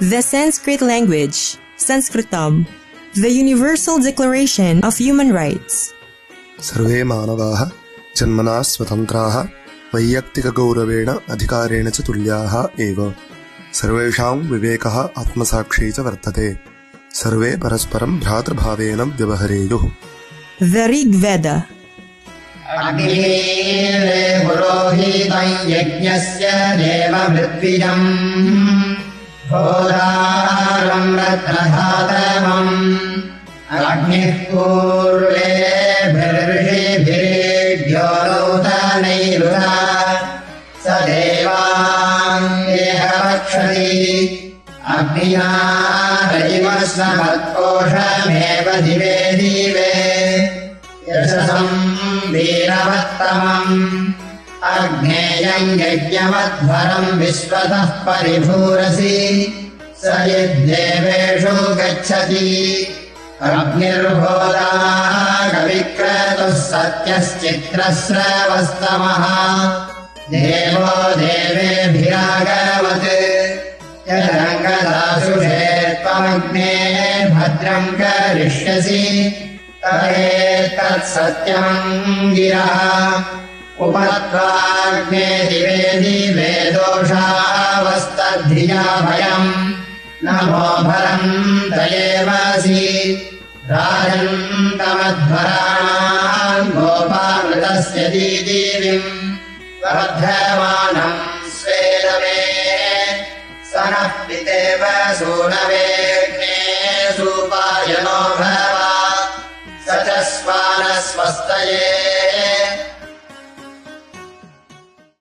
The Sanskrit language, Sanskritam, the universal declaration of human rights. सर्वे मानवाः जन्मना स्वतन्त्राः वैयक्तिकगौरवेण अधिकारेण च तुल्याः एव सर्वेषां विवेकः आत्मसाक्षी च वर्तते सर्वे परस्परं भ्रातृभावेन व्यवहरेयुः. The Rig Veda. अग्निरे पुरोहितं यज्ञस्य देवमृत्विजम् होदारं रत्नधातमम् अग्निः पूर्वेभिर्षिभिरेभ्यो नूतनैरुता स देवाङ्गेहवक्षति अग्निना रजिमस्मत्कोशमेव दिवे दिवे यशसं वीरवत्तमम् अग्नेयम् यज्ञमध्वरम् विश्वतः परिभूरसि स यद्देवेषु गच्छति अग्निर्भोदा कविक्रतुः सत्यश्चित्रस्रवस्तमः देवो देवेभिरागमत् यदङ्गदासुषे त्वमग्ने भद्रम् करिष्यसि तदेतत्सत्यमम् गिरः उपत्वाग्ने दिवे दिवे दोषावस्तद्धिया भयम् नमो भरन्तयेवासि राजन्तमध्वराणाम् गोपामृतस्य दीदीविम् वर्धमानम् स्वेदमे स नः पितेव सूनवेग्ने सूपायनो भव स च स्वानस्वस्तये